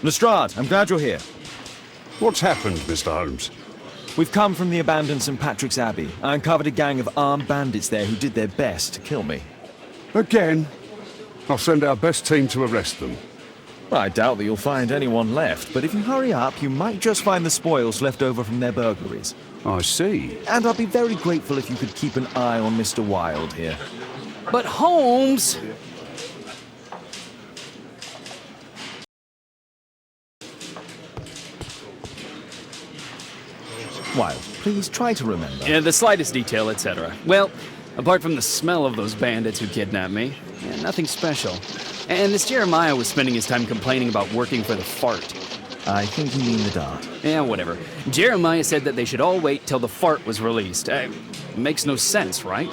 Lestrade, I'm glad you're here. What's happened, Mr. Holmes? We've come from the abandoned St. Patrick's Abbey. I uncovered a gang of armed bandits there who did their best to kill me. Again? I'll send our best team to arrest them. Well, I doubt that you'll find anyone left, but if you hurry up, you might just find the spoils left over from their burglaries. I see. And I'd be very grateful if you could keep an eye on Mr. Wilde here. But Holmes... Wilde, please try to remember. Yeah, the slightest detail, etc. Well, apart from the smell of those bandits who kidnapped me, yeah, nothing special. And this Jeremiah was spending his time complaining about working for the fart. I think you mean the dart. Yeah, whatever. Jeremiah said that they should all wait till the fart was released. Makes no sense, right?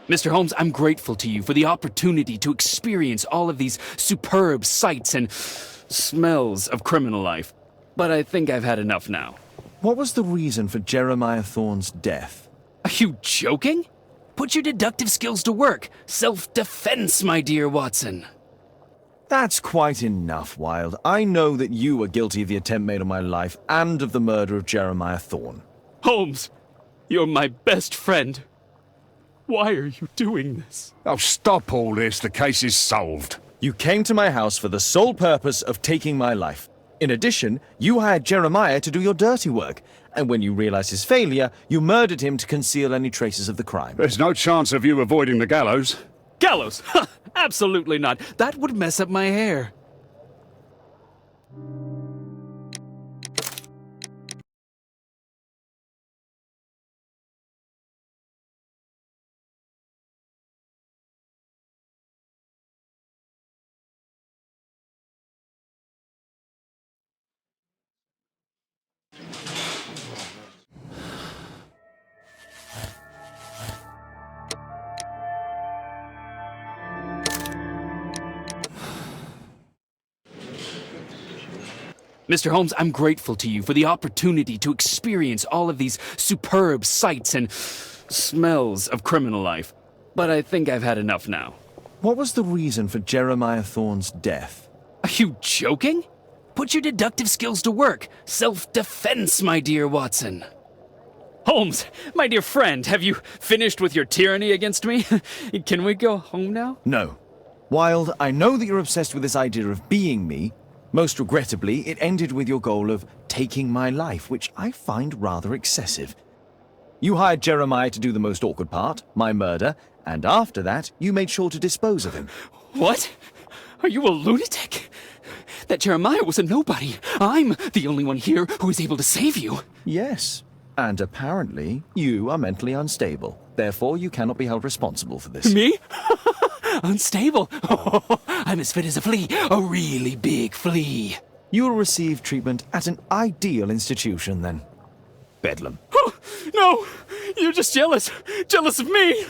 Mr. Holmes, I'm grateful to you for the opportunity to experience all of these superb sights and smells of criminal life. But I think I've had enough now. What was the reason for Jeremiah Thorne's death? Are you joking? Put your deductive skills to work. Self-defense, my dear Watson. That's quite enough, Wilde. I know that you were guilty of the attempt made on my life and of the murder of Jeremiah Thorne. Holmes, you're my best friend. Why are you doing this? Oh, stop all this. The case is solved. You came to my house for the sole purpose of taking my life. In addition, you hired Jeremiah to do your dirty work. And when you realized his failure, you murdered him to conceal any traces of the crime. There's no chance of you avoiding the gallows. Gallows? Absolutely not. That would mess up my hair. Mr. Holmes, I'm grateful to you for the opportunity to experience all of these superb sights and smells of criminal life. But I think I've had enough now. What was the reason for Jeremiah Thorne's death? Are you joking? Put your deductive skills to work. Self-defense, my dear Watson. Holmes, my dear friend, have you finished with your tyranny against me? Can we go home now? No. While I know that you're obsessed with this idea of being me, most regrettably, it ended with your goal of taking my life, which I find rather excessive. You hired Jeremiah to do the most awkward part, my murder, and after that, you made sure to dispose of him. What? Are you a lunatic? That Jeremiah was a nobody. I'm the only one here who is able to save you. Yes, and apparently, you are mentally unstable. Therefore, you cannot be held responsible for this. Me? Unstable? Oh, I'm as fit as a flea. A really big flea. You will receive treatment at an ideal institution, then. Bedlam. Oh, no! You're just jealous. Jealous of me.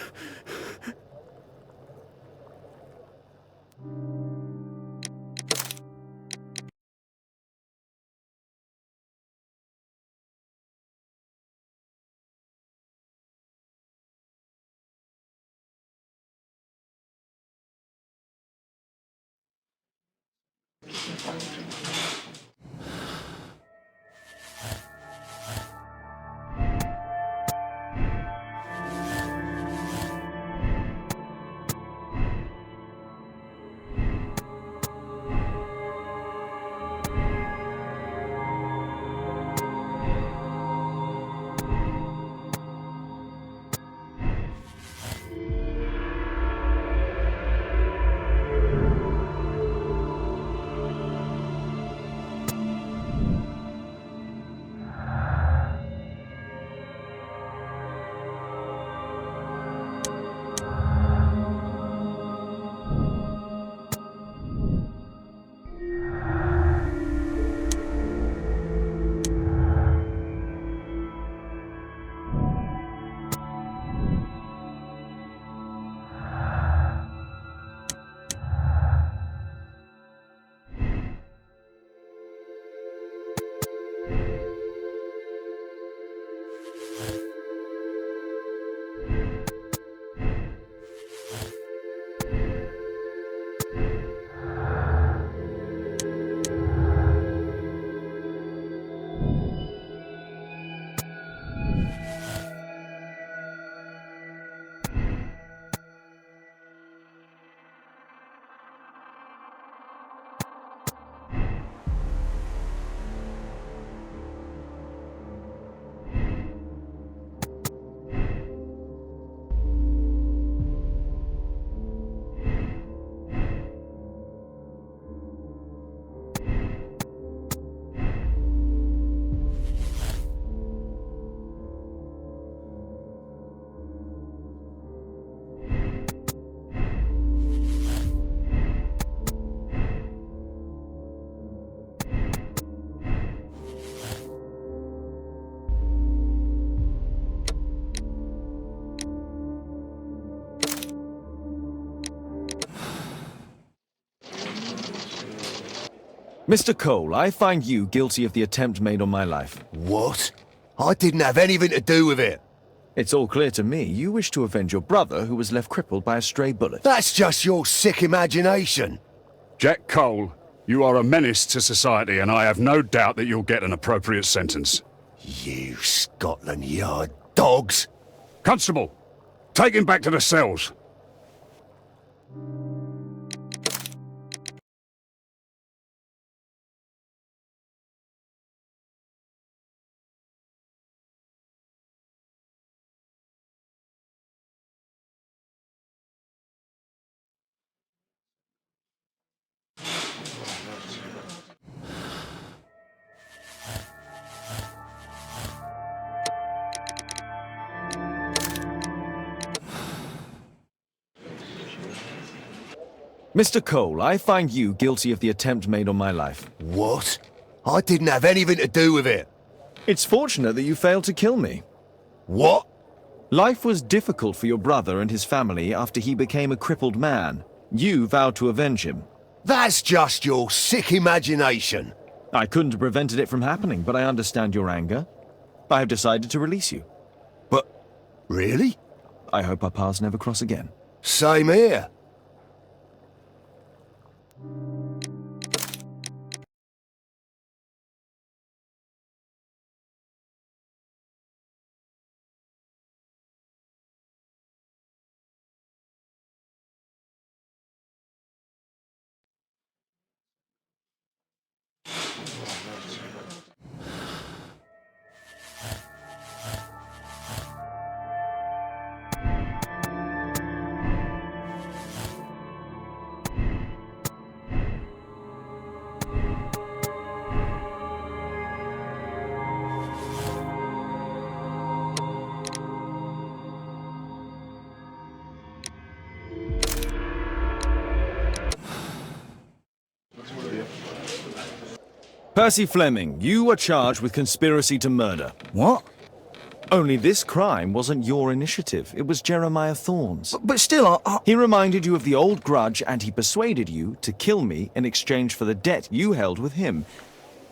Mr. Cole, I find you guilty of the attempt made on my life. What? I didn't have anything to do with it. It's all clear to me you wish to avenge your brother who was left crippled by a stray bullet. That's just your sick imagination. Jack Cole, you are a menace to society, and I have no doubt that you'll get an appropriate sentence. You Scotland Yard dogs. Constable, take him back to the cells. Mr. Cole, I find you guilty of the attempt made on my life. What? I didn't have anything to do with it. It's fortunate that you failed to kill me. What? Life was difficult for your brother and his family after he became a crippled man. You vowed to avenge him. That's just your sick imagination. I couldn't have prevented it from happening, but I understand your anger. I have decided to release you. But, really? I hope our paths never cross again. Same here. Percy Fleming, you are charged with conspiracy to murder. What? Only this crime wasn't your initiative. It was Jeremiah Thorne's. But still, He reminded you of the old grudge and he persuaded you to kill me in exchange for the debt you held with him.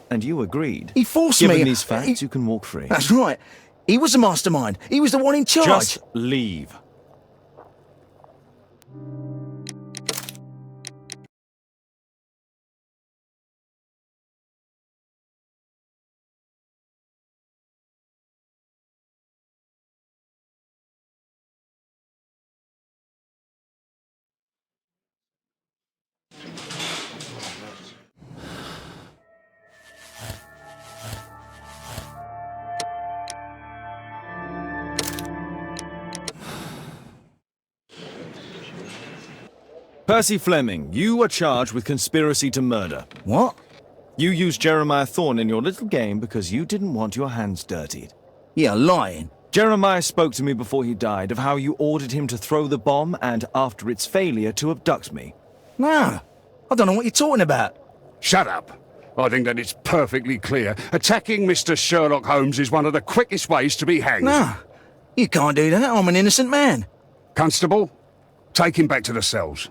And you agreed. He forced Given me. these facts, you can walk free. That's right. He was the mastermind. He was the one in charge. Just leave. Percy Fleming, you are charged with conspiracy to murder. What? You used Jeremiah Thorne in your little game because you didn't want your hands dirtied. Yeah, lying. Jeremiah spoke to me before he died of how you ordered him to throw the bomb and, after its failure, to abduct me. No. I don't know what you're talking about. Shut up. I think that it's perfectly clear. Attacking Mr. Sherlock Holmes is one of the quickest ways to be hanged. No. You can't do that. I'm an innocent man. Constable, take him back to the cells.